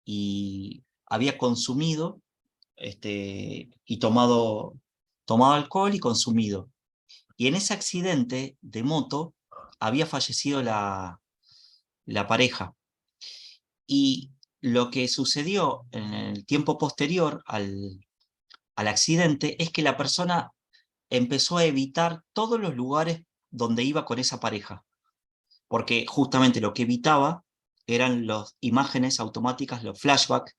y había consumido y tomado alcohol y consumido. Y en ese accidente de moto había fallecido la pareja. Y lo que sucedió en el tiempo posterior al accidente es que la persona empezó a evitar todos los lugares donde iba con esa pareja, porque justamente lo que evitaba eran las imágenes automáticas, los flashbacks,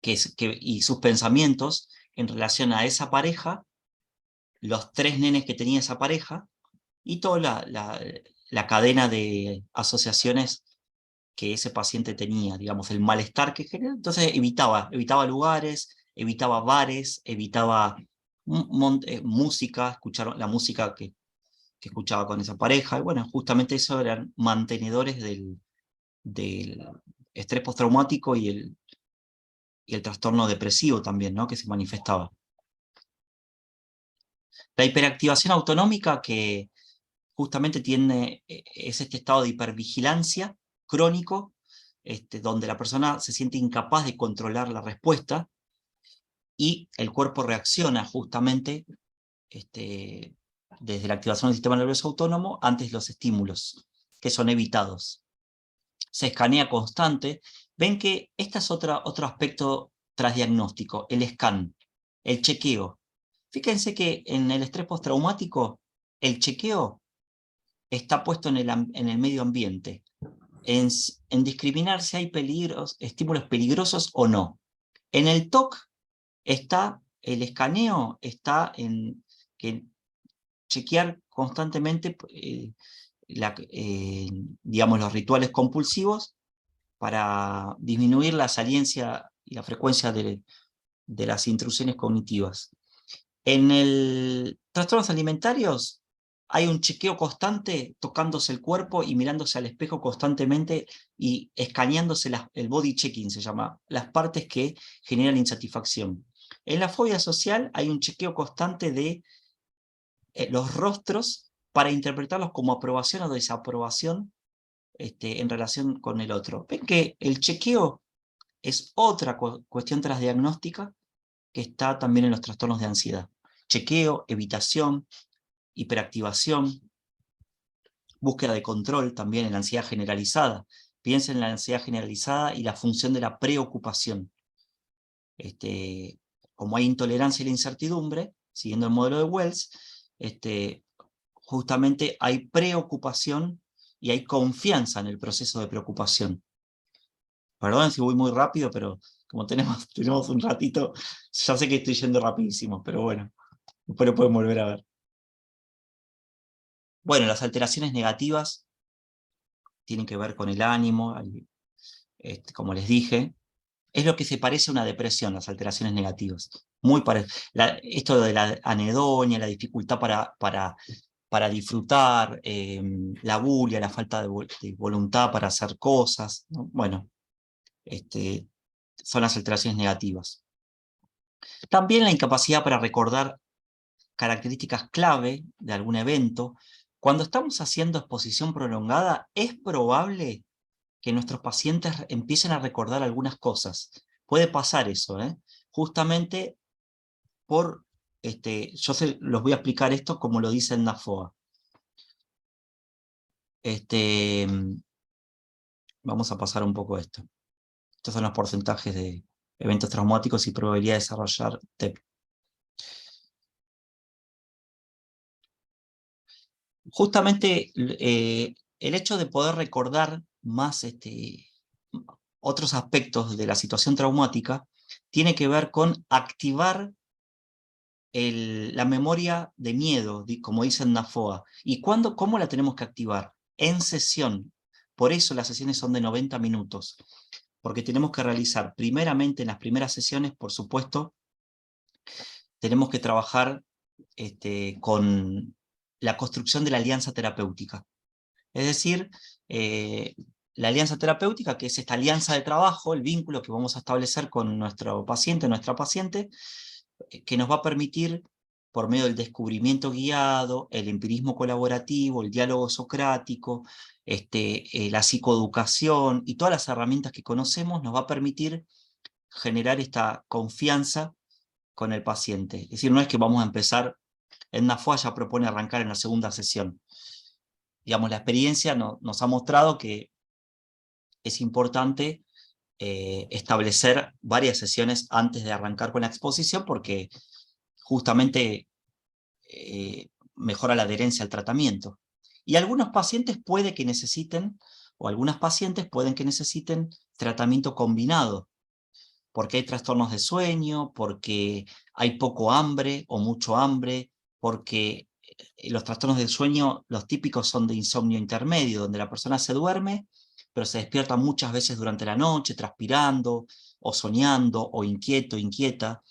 y sus pensamientos en relación a esa pareja, los 3 nenes que tenía esa pareja, y toda la cadena de asociaciones que ese paciente tenía, digamos, el malestar que genera. Entonces evitaba lugares, evitaba bares, evitaba música, escuchar la música que escuchaba con esa pareja, y bueno, justamente eso eran mantenedores del estrés postraumático y el trastorno depresivo también, ¿no?, que se manifestaba. La hiperactivación autonómica, que justamente es este estado de hipervigilancia crónico, donde la persona se siente incapaz de controlar la respuesta, y el cuerpo reacciona justamente desde la activación del sistema nervioso autónomo ante los estímulos, que son evitados. Se escanea constante. Ven que este es otro aspecto trasdiagnóstico, el scan, el chequeo. Fíjense que en el estrés postraumático, el chequeo está puesto en el medio ambiente, en discriminar si hay estímulos peligrosos o no. En el TOC el escaneo está en chequear constantemente digamos, los rituales compulsivos para disminuir la saliencia y la frecuencia de las intrusiones cognitivas. En el trastornos alimentarios hay un chequeo constante, tocándose el cuerpo y mirándose al espejo constantemente y escaneándose el body checking, se llama, las partes que generan insatisfacción. En la fobia social hay un chequeo constante de los rostros para interpretarlos como aprobación o desaprobación en relación con el otro. Ven que el chequeo es otra cuestión trasdiagnóstica que está también en los trastornos de ansiedad. Chequeo, evitación, hiperactivación, búsqueda de control también en la ansiedad generalizada. Piensen en la ansiedad generalizada y la función de la preocupación. Como hay intolerancia a la incertidumbre, siguiendo el modelo de Wells, justamente hay preocupación y hay confianza en el proceso de preocupación. Perdón si voy muy rápido, pero como tenemos un ratito, ya sé que estoy yendo rapidísimo, pero bueno, después lo pueden volver a ver. Bueno, las alteraciones negativas tienen que ver con el ánimo, como les dije. Es lo que se parece a una depresión, las alteraciones negativas. Esto de la anedonia, la dificultad para disfrutar, la bulia, la falta de voluntad para hacer cosas, ¿no? Bueno, son las alteraciones negativas. También la incapacidad para recordar características clave de algún evento. Cuando estamos haciendo exposición prolongada, es probable que nuestros pacientes empiecen a recordar algunas cosas. Puede pasar eso, justamente por, los voy a explicar esto como lo dice el NAFOA. Vamos a pasar un poco esto. Estos son los porcentajes de eventos traumáticos y probabilidad de desarrollar TEP. Justamente el hecho de poder recordar más otros aspectos de la situación traumática tiene que ver con activar la memoria de miedo, como dice en NAFOA. ¿Y cómo la tenemos que activar? En sesión. Por eso las sesiones son de 90 minutos. Porque tenemos que realizar primeramente en las primeras sesiones, por supuesto, tenemos que trabajar con la construcción de la alianza terapéutica. Es decir, la alianza terapéutica, que es esta alianza de trabajo, el vínculo que vamos a establecer con nuestro paciente, nuestra paciente, que nos va a permitir por medio del descubrimiento guiado, el empirismo colaborativo, el diálogo socrático, la psicoeducación y todas las herramientas que conocemos nos va a permitir generar esta confianza con el paciente. Es decir, no es que vamos a empezar, Edna Foa ya propone arrancar en la segunda sesión. Digamos, la experiencia nos ha mostrado que es importante establecer varias sesiones antes de arrancar con la exposición, porque justamente mejora la adherencia al tratamiento. Y algunos pacientes puede que necesiten, o algunas pacientes pueden que necesiten tratamiento combinado, porque hay trastornos de sueño, porque hay poco hambre o mucho hambre, porque los trastornos del sueño, los típicos son de insomnio intermedio, donde la persona se duerme, pero se despierta muchas veces durante la noche, transpirando, o soñando, o inquieto, inquieta,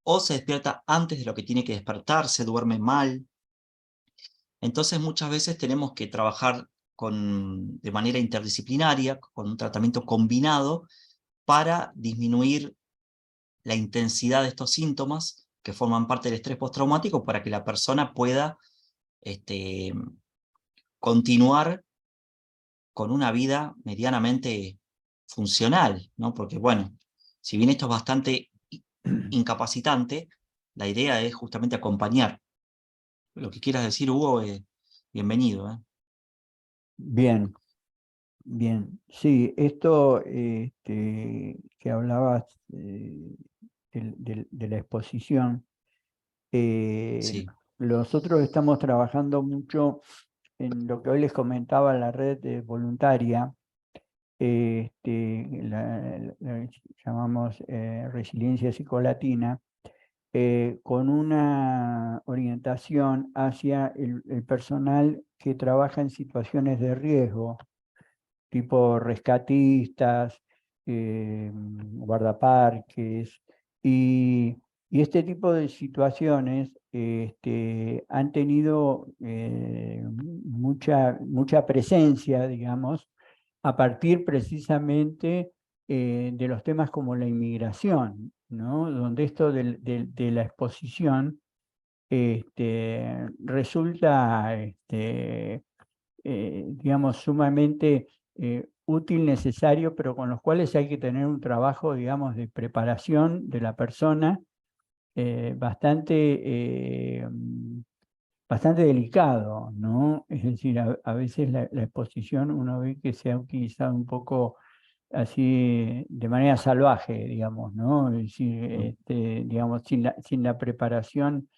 o se despierta antes de lo que tiene que despertar, se duerme mal. Entonces muchas veces tenemos que trabajar de manera interdisciplinaria, con un tratamiento combinado, para disminuir la intensidad de estos síntomas que forman parte del estrés postraumático, para que la persona pueda continuar con una vida medianamente funcional, ¿no? Porque bueno, si bien esto es bastante incapacitante, la idea es justamente acompañar. Lo que quieras decir, Hugo, bienvenido. Bien, bien. Sí, esto que hablabas de la exposición, Sí, nosotros estamos trabajando mucho en lo que hoy les comentaba, la red voluntaria, la llamamos resiliencia psicolatina, con una orientación hacia el personal que trabaja en situaciones de riesgo, tipo rescatistas, guardaparques, y este tipo de situaciones han tenido mucha presencia, digamos, a partir precisamente de los temas como la inmigración, ¿no? Donde esto de la exposición resulta, digamos, sumamente útil, necesario, pero con los cuales hay que tener un trabajo, digamos, de preparación de la persona bastante delicado, ¿no? Es decir, a veces la exposición uno ve que se ha utilizado un poco así de manera salvaje, digamos, ¿no? Es decir, digamos, sin la preparación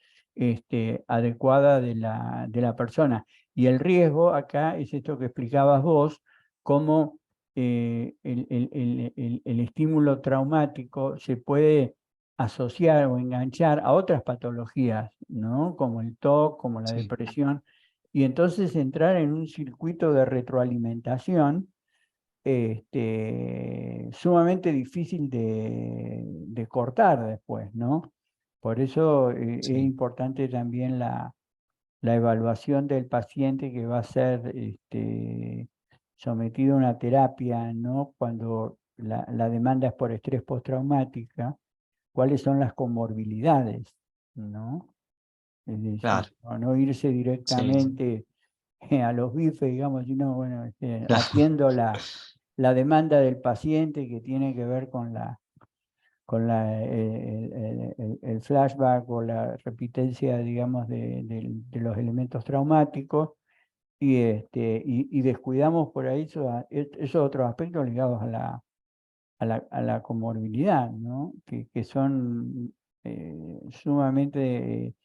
adecuada de la persona. Y el riesgo acá es esto que explicabas vos, cómo el estímulo traumático se puede asociar o enganchar a otras patologías, ¿no? Como el TOC, como la sí, depresión, y entonces entrar en un circuito de retroalimentación sumamente difícil de cortar después, ¿no? Por eso es sí, importante también la evaluación del paciente que va a ser sometido a una terapia, ¿no? Cuando la demanda es por estrés postraumática, cuáles son las comorbilidades, ¿no? Es decir, claro, no irse sí, sí, directamente a los bifes, digamos, sino, bueno, claro, atiendo la demanda del paciente que tiene que ver con el flashback o la repitencia, digamos, de los elementos traumáticos, y descuidamos por ahí esos otros aspectos ligados a la comorbilidad, ¿no? Que son sumamente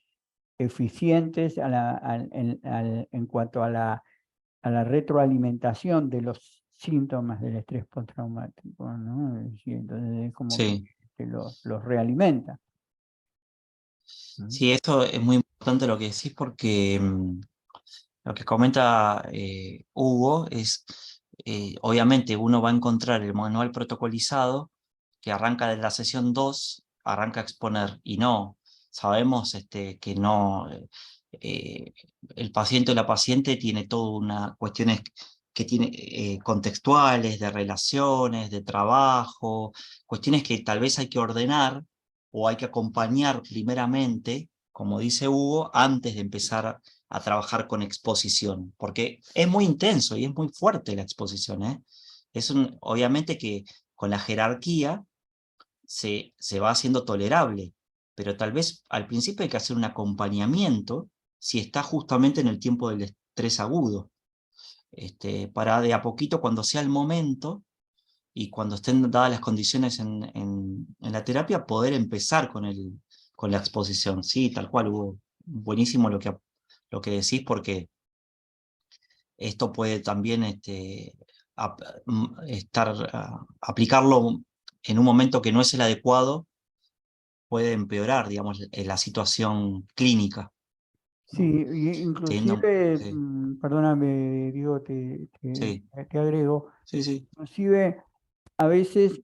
eficientes en cuanto a la retroalimentación de los síntomas del estrés postraumático, ¿no? Es decir, entonces es como que sí. los realimenta. ¿No? Sí, esto es muy importante lo que decís, porque lo que comenta Hugo es, obviamente uno va a encontrar el manual protocolizado que arranca de la sesión 2, arranca a exponer, y no, sabemos que no, el paciente o la paciente tiene toda una cuestiones que tiene contextuales, de relaciones, de trabajo, cuestiones que tal vez hay que ordenar o hay que acompañar primeramente como dice Hugo, antes de empezar a trabajar con exposición, porque es muy intenso y es muy fuerte la exposición, ¿eh? Obviamente que con la jerarquía se va haciendo tolerable, pero tal vez al principio hay que hacer un acompañamiento si está justamente en el tiempo del estrés agudo, para de a poquito, cuando sea el momento y cuando estén dadas las condiciones en la terapia, poder empezar con la exposición. Sí, tal cual, Hugo. Buenísimo lo que decís, porque esto puede también aplicarlo en un momento que no es el adecuado, puede empeorar, digamos, la situación clínica, Sí, ¿no? inclusive, Sí, perdóname, digo, sí, te agrego, sí, sí. inclusive a veces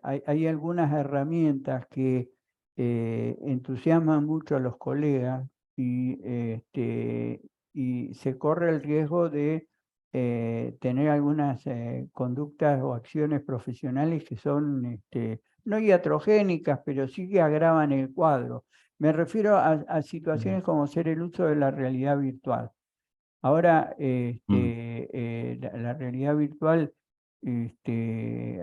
hay algunas herramientas que entusiasman mucho a los colegas y se corre el riesgo de tener algunas conductas o acciones profesionales que son no iatrogénicas, pero sí que agravan el cuadro. Me refiero a situaciones como ser el uso de la realidad virtual. Ahora, la realidad virtual,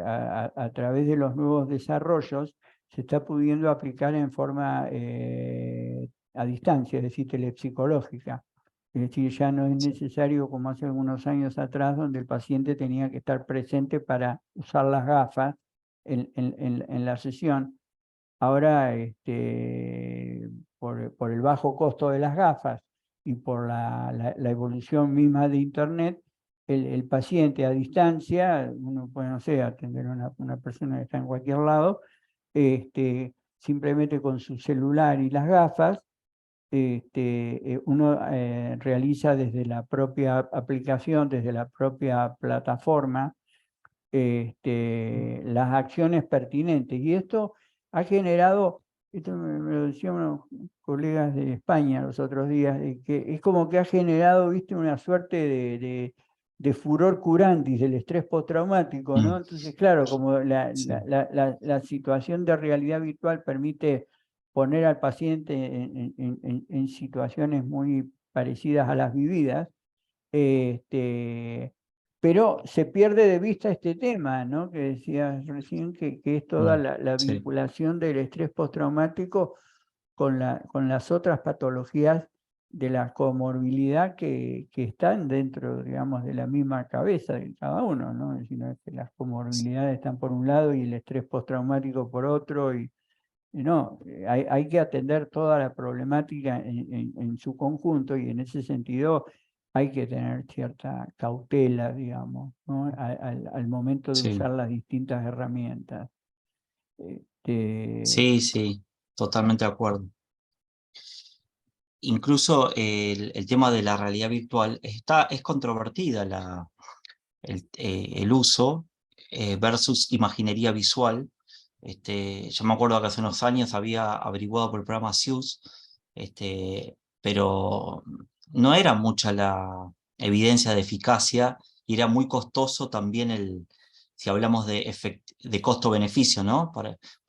a través de los nuevos desarrollos, se está pudiendo aplicar en forma a distancia, es decir, telepsicológica. Es decir, ya no es necesario, como hace algunos años atrás, donde el paciente tenía que estar presente para usar las gafas en la sesión. Ahora, por el bajo costo de las gafas y por la evolución misma de Internet, el paciente a distancia, uno puede, no sé, atender a una persona que está en cualquier lado, simplemente con su celular y las gafas, uno realiza desde la propia aplicación, desde la propia plataforma, las acciones pertinentes. Y esto ha generado, esto me lo decían unos colegas de España los otros días, de que es como que ha generado, viste, una suerte de furor curantis del estrés postraumático, ¿no? Entonces, claro, como Sí, la situación de realidad virtual permite poner al paciente en situaciones muy parecidas a las vividas, pero se pierde de vista este tema, ¿no? Que decías recién, que es toda la sí, vinculación del estrés postraumático con las otras patologías de la comorbilidad que están dentro, digamos, de la misma cabeza de cada uno, ¿no? Es decir, no es que las comorbilidades están por un lado y el estrés postraumático por otro, y no, hay que atender toda la problemática en su conjunto, y en ese sentido hay que tener cierta cautela, digamos, ¿no? Al momento de sí. usar las distintas herramientas. Este, Sí, sí, totalmente de acuerdo. Incluso el tema de la realidad virtual es controvertida el uso versus imaginería visual. Yo me acuerdo que hace unos años había averiguado por el programa SIUS, pero no era mucha la evidencia de eficacia y era muy costoso también si hablamos de costo-beneficio, ¿no?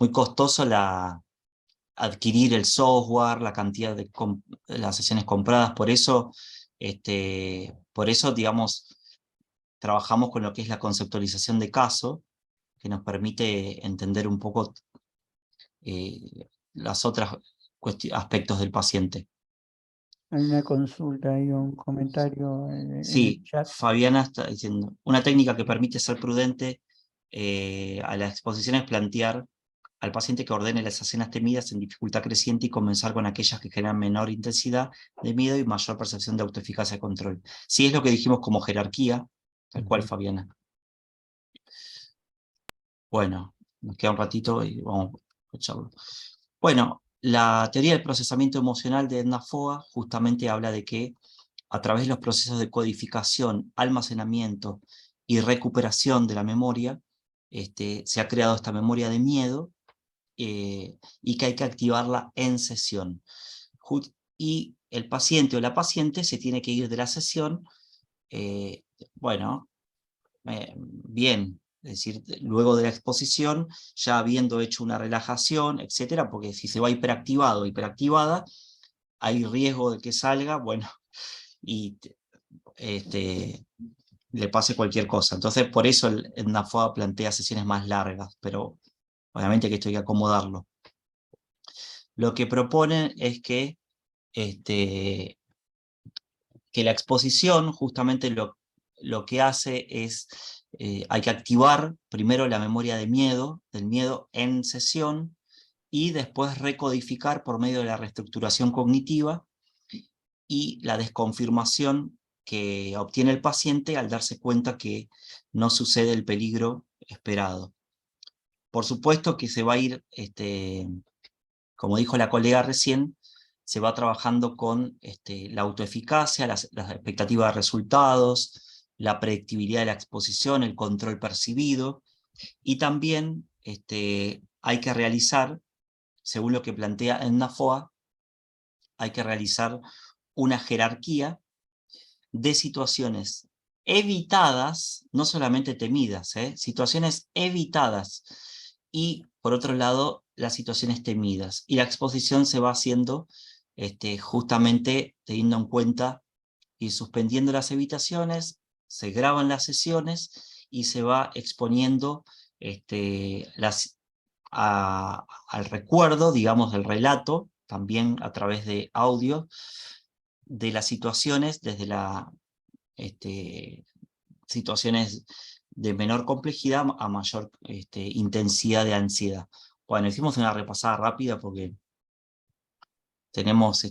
Muy costoso adquirir el software, la cantidad de las sesiones compradas. Por eso, digamos, trabajamos con lo que es la conceptualización de caso, que nos permite entender un poco los otros aspectos del paciente. hay una consulta y un comentario en el Sí, chat. Fabiana está diciendo, una técnica que permite ser prudente a la exposición es plantear al paciente que ordene las escenas temidas en dificultad creciente y comenzar con aquellas que generan menor intensidad de miedo y mayor percepción de autoeficacia y control. Sí, es lo que dijimos como jerarquía, tal cual, Fabiana. Bueno, nos queda un ratito y vamos a escucharlo. Bueno, la teoría del procesamiento emocional de Edna Foa justamente habla de que a través de los procesos de codificación, almacenamiento y recuperación de la memoria, se ha creado esta memoria de miedo y que hay que activarla en sesión. Y el paciente o la paciente se tiene que ir de la sesión, bueno, bien, decir, luego de la exposición, ya habiendo hecho una relajación, etcétera, porque si se va hiperactivado o hiperactivada, hay riesgo de que salga, bueno, y le pase cualquier cosa. Entonces, por eso el NAFOA plantea sesiones más largas, pero obviamente que esto hay que acomodarlo. Lo que proponen es que la exposición justamente lo que hace es, hay que activar primero la memoria del miedo en sesión, y después recodificar por medio de la reestructuración cognitiva y la desconfirmación que obtiene el paciente al darse cuenta que no sucede el peligro esperado. Por supuesto que se va a ir, como dijo la colega recién, se va trabajando con la autoeficacia, las expectativas de resultados, la predictibilidad de la exposición, el control percibido, y también hay que realizar, según lo que plantea en NAFOA, hay que realizar una jerarquía de situaciones evitadas, no solamente temidas, situaciones evitadas, y por otro lado las situaciones temidas. Y la exposición se va haciendo justamente teniendo en cuenta y suspendiendo las evitaciones, se graban las sesiones y se va exponiendo al recuerdo, digamos, del relato, también a través de audio, de las situaciones, desde situaciones de menor complejidad a mayor intensidad de ansiedad. Bueno, hicimos una repasada rápida porque tenemos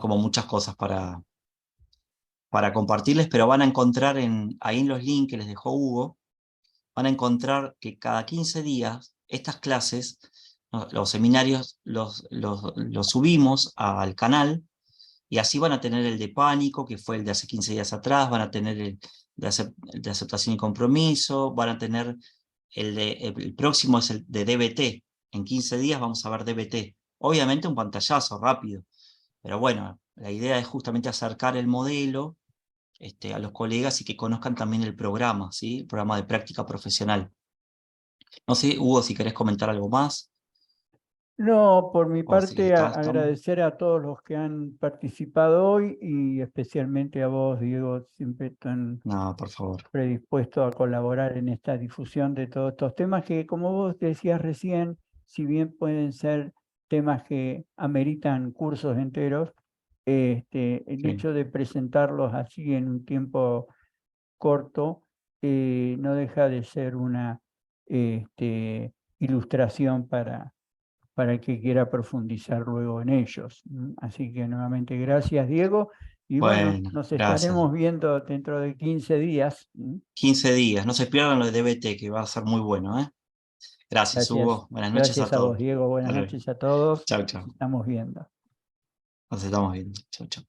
como muchas cosas para compartirles, pero van a encontrar ahí en los links que les dejó Hugo, van a encontrar que cada 15 días estas clases, los seminarios los subimos al canal, y así van a tener el de pánico, que fue el de hace 15 días atrás, van a tener el de aceptación y compromiso, van a tener el próximo es el de DBT. En 15 días vamos a ver DBT. Obviamente un pantallazo rápido, pero bueno, la idea es justamente acercar el modelo a los colegas y que conozcan también el programa, ¿sí? El programa de práctica profesional. No sé, Hugo, si querés comentar algo más. No, por mi O si parte, estamos. agradecer a todos los que han participado hoy y especialmente a vos, Diego, siempre tan No, por favor. predispuesto a colaborar en esta difusión de todos estos temas que, como vos decías recién, si bien pueden ser temas que ameritan cursos enteros, el Sí. hecho de presentarlos así en un tiempo corto no deja de ser una ilustración para el que quiera profundizar luego en ellos. Así que nuevamente gracias, Diego. Y bueno, Bueno, nos gracias. estaremos viendo dentro de 15 días. 15 días. No se pierdan lo de DBT, que va a ser muy bueno, ¿eh? Gracias, Gracias. Hugo. Buenas noches Gracias a a vos, todos. Diego. Buenas Hasta luego. noches a todos. Chau, Nos chau. estamos viendo. Nos estamos viendo. Chau, chau.